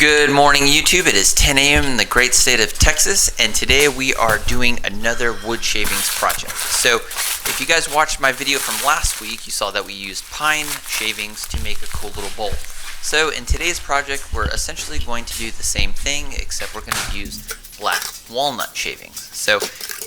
Good morning, YouTube. It is 10 a.m. in the great state of Texas, and today we are doing another wood shavings project. So if you guys watched my video from last week, you saw that we used pine shavings to make a cool little bowl. So in today's project, we're essentially going to do the same thing, except we're going to use black walnut shavings. So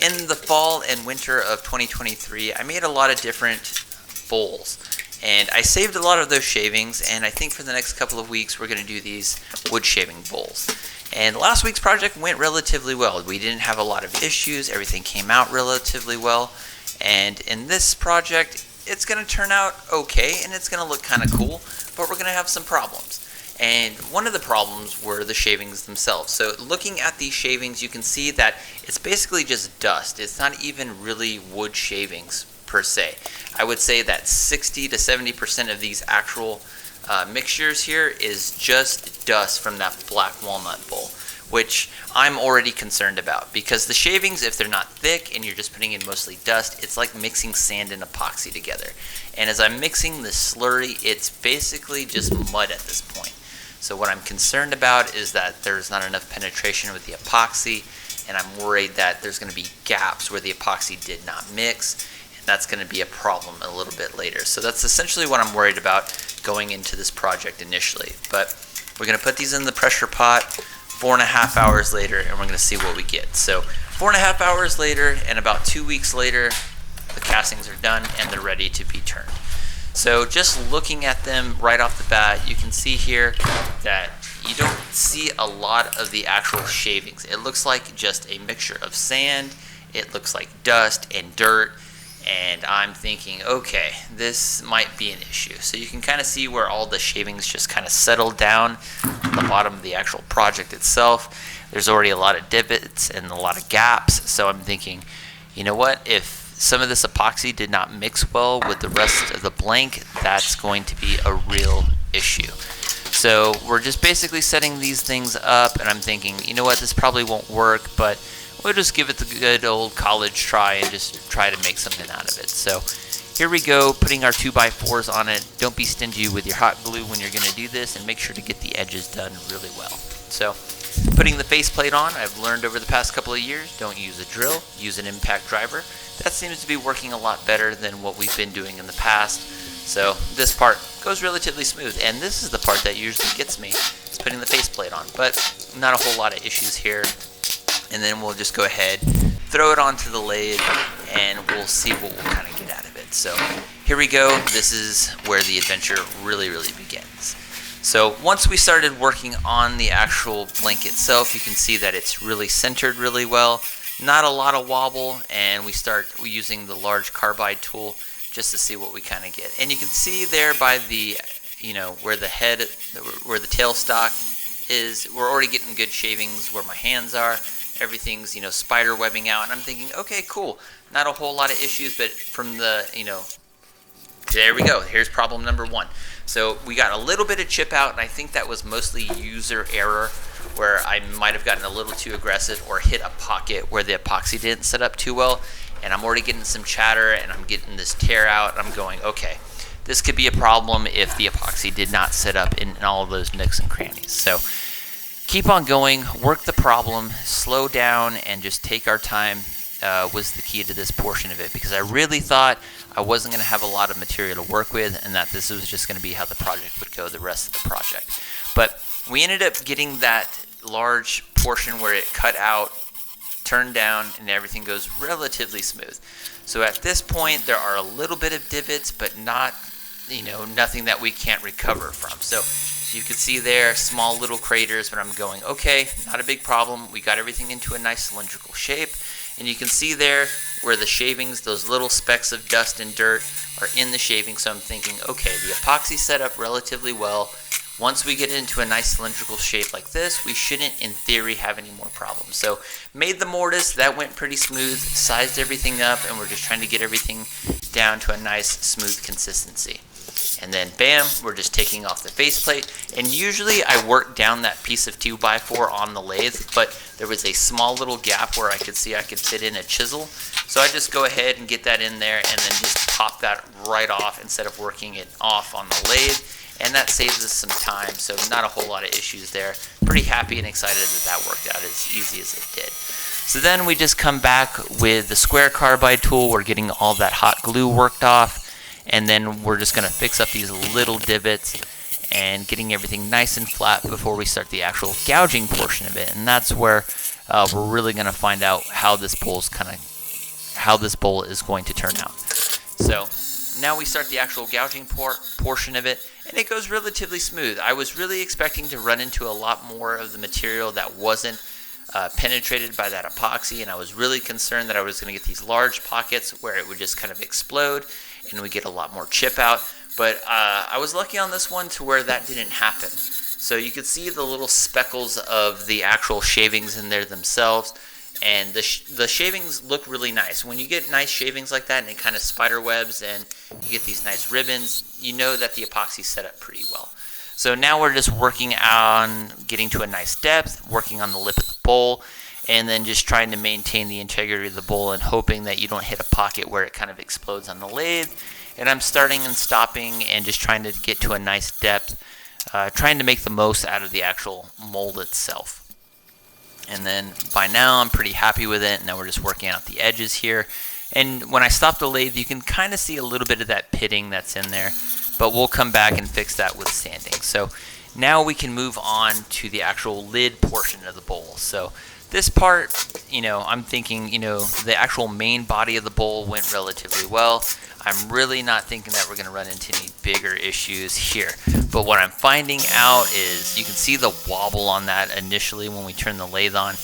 in the fall and winter of 2023, I made a lot of different bowls. And I saved a lot of those shavings, and I think for the next couple of weeks we're going to do these wood shaving bowls. And last week's project went relatively well. We didn't have a lot of issues, everything came out relatively well. And in this project, it's going to turn out okay, and it's going to look kind of cool, but we're going to have some problems. And one of the problems were the shavings themselves. So looking at these shavings, you can see that it's basically just dust. It's not even really wood shavings per se. I would say that 60 to 70% of these actual mixtures here is just dust from that black walnut bowl, which I'm already concerned about, because the shavings, if they're not thick and you're just putting in mostly dust, it's like mixing sand and epoxy together. And as I'm mixing this slurry, it's basically just mud at this point. So what I'm concerned about is that there's not enough penetration with the epoxy, and I'm worried that there's going to be gaps where the epoxy did not mix. That's going to be a problem a little bit later. So that's essentially what I'm worried about going into this project initially. But we're going to put these in the pressure pot 4.5 hours later, and we're going to see what we get. So 4.5 hours later, and about 2 weeks later, the castings are done and they're ready to be turned. So just looking at them right off the bat, you can see here that you don't see a lot of the actual shavings. It looks like just a mixture of sand. It looks like dust and dirt. And I'm thinking, okay, this might be an issue. So you can kind of see where all the shavings just kind of settled down on the bottom of the actual project itself. There's already a lot of divots and a lot of gaps. So I'm thinking, you know what, if some of this epoxy did not mix well with the rest of the blank, that's going to be a real issue. So we're just basically setting these things up, and I'm thinking, you know what, this probably won't work, but we'll just give it the good old college try and just try to make something out of it. So here we go, putting our 2x4s on it. Don't be stingy with your hot glue when you're going to do this, and make sure to get the edges done really well. So putting the faceplate on, I've learned over the past couple of years, don't use a drill, use an impact driver. That seems to be working a lot better than what we've been doing in the past. So this part goes relatively smooth, and this is the part that usually gets me, is putting the faceplate on. But not a whole lot of issues here. And then we'll just go ahead, throw it onto the lathe, and we'll see what we'll kind of get out of it. So here we go. This is where the adventure really begins. So once we started working on the actual blank itself, you can see that it's really centered really well. Not a lot of wobble, and we start using the large carbide tool just to see what we kind of get. And you can see there by the, where the head, where the tailstock is, we're already getting good shavings where my hands are. Everything's, spider webbing out, and I'm thinking, okay, cool. Not a whole lot of issues, but from the, there we go. Here's problem number one. So we got a little bit of chip out, and I think that was mostly user error, where I might have gotten a little too aggressive or hit a pocket where the epoxy didn't set up too well, and I'm already getting some chatter, and I'm getting this tear out, and I'm going, okay, this could be a problem if the epoxy did not set up in all of those nooks and crannies. So keep on going, work the problem, slow down, and just take our time was the key to this portion of it, because I really thought I wasn't going to have a lot of material to work with, and that this was just going to be how the project would go the rest of the project. But we ended up getting that large portion where it cut out, turned down, and everything goes relatively smooth. So at this point, there are a little bit of divots, but not, nothing that we can't recover from. So you can see there, small little craters, but I'm going, okay, not a big problem. We got everything into a nice cylindrical shape. And you can see there where the shavings, those little specks of dust and dirt are in the shaving. So I'm thinking, okay, the epoxy set up relatively well. Once we get into a nice cylindrical shape like this, we shouldn't, in theory, have any more problems. So made the mortise, that went pretty smooth, sized everything up, and we're just trying to get everything down to a nice smooth consistency. And then bam, we're just taking off the faceplate. And usually I work down that piece of 2x4 on the lathe, but there was a small little gap where I could see I could fit in a chisel. So I just go ahead and get that in there and then just pop that right off instead of working it off on the lathe. and that saves us some time, so not a whole lot of issues there. Pretty happy and excited that that worked out as easy as it did. So then we just come back with the square carbide tool. We're getting all that hot glue worked off, and then we're just going to fix up these little divots and getting everything nice and flat before we start the actual gouging portion of it. And that's where we're really going to find out how this bowl is going to turn out. So now we start the actual gouging portion of it, and it goes relatively smooth. I was really expecting to run into a lot more of the material that wasn't penetrated by that epoxy, and I was really concerned that I was going to get these large pockets where it would just kind of explode and we get a lot more chip out. But I was lucky on this one to where that didn't happen. So you could see the little speckles of the actual shavings in there themselves, and the shavings look really nice. When you get nice shavings like that and it kind of spider webs and you get these nice ribbons, you know that the epoxy's set up pretty well. So now we're just working on getting to a nice depth, working on the lip of the bowl, and then just trying to maintain the integrity of the bowl and hoping that you don't hit a pocket where it kind of explodes on the lathe. And I'm starting and stopping and just trying to get to a nice depth, trying to make the most out of the actual mold itself. And then by now I'm pretty happy with it, and now we're just working out the edges here. And when I stop the lathe, you can kind of see a little bit of that pitting that's in there, but we'll come back and fix that with sanding. So now we can move on to the actual lid portion of the bowl. So this part, I'm thinking, the actual main body of the bowl went relatively well. I'm really not thinking that we're going to run into any bigger issues here. But what I'm finding out is you can see the wobble on that initially when we turn the lathe on,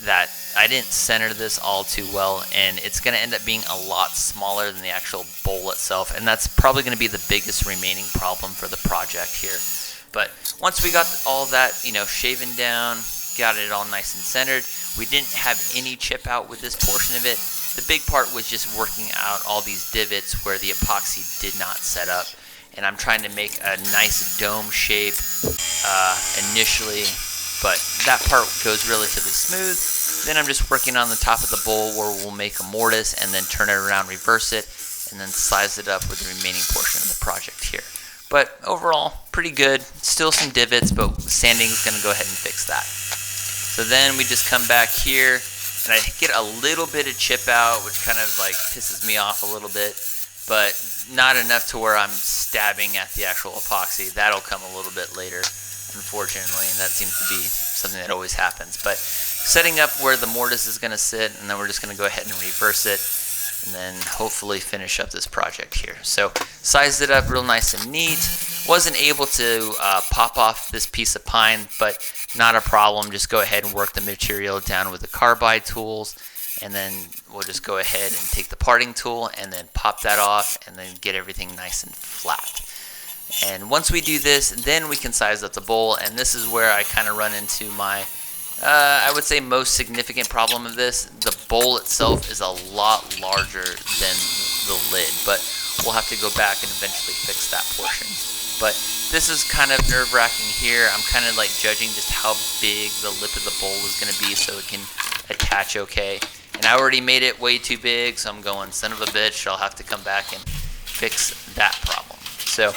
that I didn't center this all too well, and it's going to end up being a lot smaller than the actual bowl itself, and that's probably going to be the biggest remaining problem for the project here. But once we got all that, shaven down, got it all nice and centered, we didn't have any chip out with this portion of it. The big part was just working out all these divots where the epoxy did not set up, and I'm trying to make a nice dome shape initially, but that part goes relatively smooth. Then I'm just working on the top of the bowl where we'll make a mortise and then turn it around, reverse it, and then size it up with the remaining portion of the project here. But overall, pretty good. Still some divots, but sanding is going to go ahead and fix that. So then we just come back here, and I get a little bit of chip out, which kind of like pisses me off a little bit, but not enough to where I'm stabbing at the actual epoxy. That'll come a little bit later, unfortunately, and that seems to be something that always happens. But setting up where the mortise is going to sit, and then we're just going to go ahead and reverse it, and then hopefully finish up this project here. So sized it up real nice and neat. Wasn't able to pop off this piece of pine, but not a problem. Just go ahead and work the material down with the carbide tools, and then we'll just go ahead and take the parting tool and then pop that off and then get everything nice and flat. And once we do this, then we can size up the bowl, and this is where I kind of run into my I would say most significant problem of this. The bowl itself is a lot larger than the lid, but we'll have to go back and eventually fix that portion. But this is kind of nerve-wracking here. I'm kind of like judging just how big the lip of the bowl is going to be so it can attach okay. And I already made it way too big, so I'm going, son of a bitch, I'll have to come back and fix that problem. So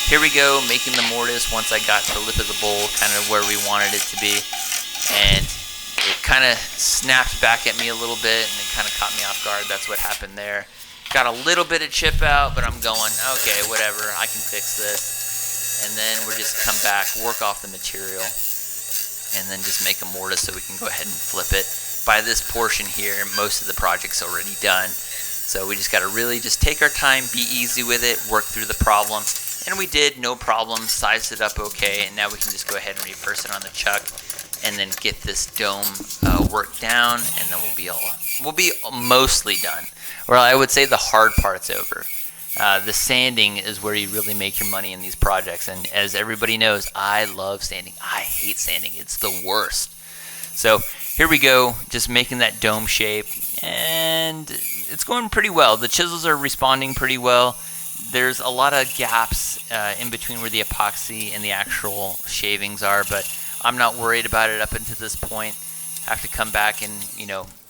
here we go, making the mortise once I got the lip of the bowl kind of where we wanted it to be. And it kind of snapped back at me a little bit, and it kind of caught me off guard. That's what happened there. Got a little bit of chip out, but I'm going, okay, whatever, I can fix this. And then we'll just come back, work off the material, and then just make a mortise so we can go ahead and flip it. By this portion here, most of the project's already done. So we just got to really just take our time, be easy with it, work through the problem. And we did, no problem, sized it up okay, and now we can just go ahead and reverse it on the chuck and then get this dome worked down, and then we'll be mostly done. Well, I would say the hard part's over. The sanding is where you really make your money in these projects, and as everybody knows, I love sanding. I hate sanding. It's the worst. So here we go, just making that dome shape, and it's going pretty well. The chisels are responding pretty well. There's a lot of gaps in between where the epoxy and the actual shavings are, but I'm not worried about it up until this point. I have to come back and,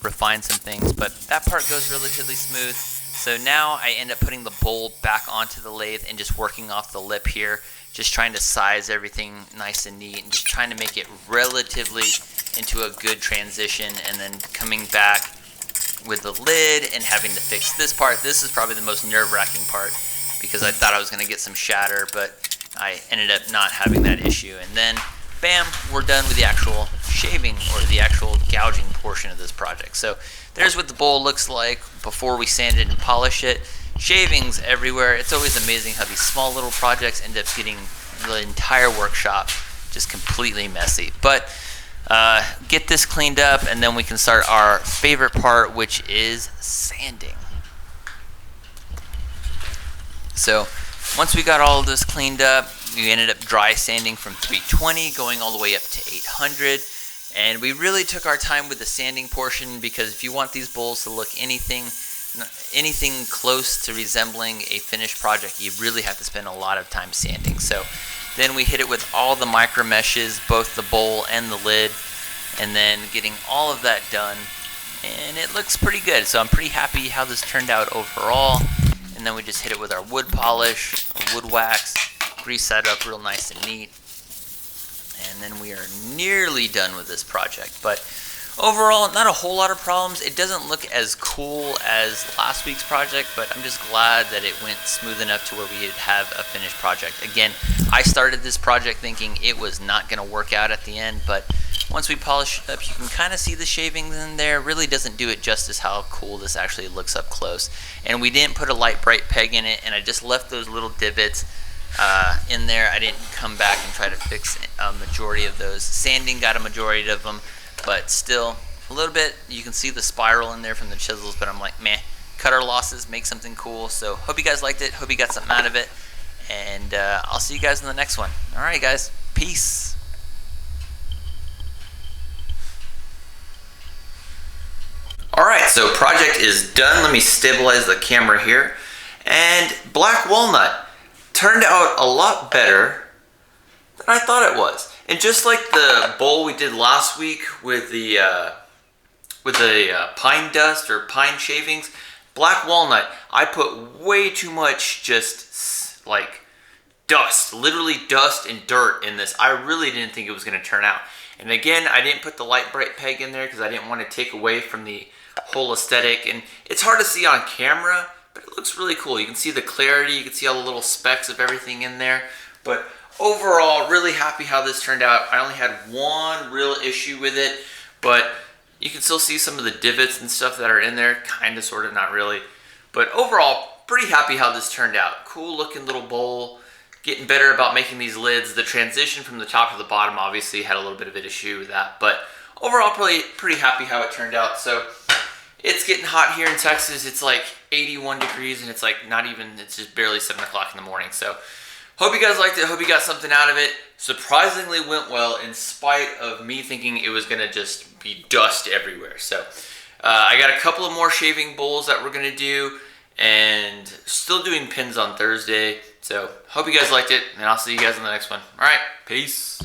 refine some things, but that part goes relatively smooth. So now I end up putting the bowl back onto the lathe and just working off the lip here, just trying to size everything nice and neat and just trying to make it relatively into a good transition, and then coming back with the lid and having to fix this part. This is probably the most nerve-wracking part because I thought I was going to get some shatter, but I ended up not having that issue. And then bam, we're done with the actual shaving or the actual gouging portion of this project. So there's what the bowl looks like before we sand it and polish it. Shavings everywhere. It's always amazing how these small little projects end up getting the entire workshop just completely messy. But get this cleaned up and then we can start our favorite part, which is sanding. So once we got all of this cleaned up, we ended up dry sanding from 320 going all the way up to 800. And we really took our time with the sanding portion because if you want these bowls to look anything close to resembling a finished project, you really have to spend a lot of time sanding. So then we hit it with all the micro meshes, both the bowl and the lid, and then getting all of that done, and it looks pretty good. So I'm pretty happy how this turned out overall. And then we just hit it with our wood polish, our wood wax, grease that up real nice and neat, and then we are nearly done with this project. But overall, not a whole lot of problems. It doesn't look as cool as last week's project, but I'm just glad that it went smooth enough to where we have a finished project. Again, I started this project thinking it was not going to work out at the end, but once we polish it up, you can kind of see the shavings in there. It really doesn't do it justice how cool this actually looks up close. And we didn't put a light bright peg in it, and I just left those little divots in there. I didn't come back and try to fix a majority of those. Sanding got a majority of them, but still a little bit. You can see the spiral in there from the chisels, but I'm like, meh, cut our losses, make something cool. So hope you guys liked it, hope you got something out of it, and I'll see you guys in the next one. All right guys, peace. All right, so project is done. Let me stabilize the camera here. And black walnut turned out a lot better than I thought it was. And just like the bowl we did last week with the pine dust or pine shavings, black walnut, I put way too much just like dust, literally dust and dirt in this. I really didn't think it was going to turn out. And again, I didn't put the light bright peg in there because I didn't want to take away from the whole aesthetic. And it's hard to see on camera, but it looks really cool. You can see the clarity, you can see all the little specks of everything in there. But overall, really happy how this turned out. I only had one real issue with it, but you can still see some of the divots and stuff that are in there, kind of, sort of, not really. But overall, pretty happy how this turned out. Cool looking little bowl. Getting better about making these lids. The transition from the top to the bottom obviously had a little bit of an issue with that, but overall pretty happy how it turned out. So it's getting hot here in Texas. It's like 81 degrees and it's like not even, it's just barely 7 o'clock in the morning. So hope you guys liked it. Hope you got something out of it. Surprisingly went well in spite of me thinking it was gonna just be dust everywhere. So I got a couple of more shaving bowls that we're gonna do and still doing pins on Thursday. So hope you guys liked it and I'll see you guys in the next one. All right, peace.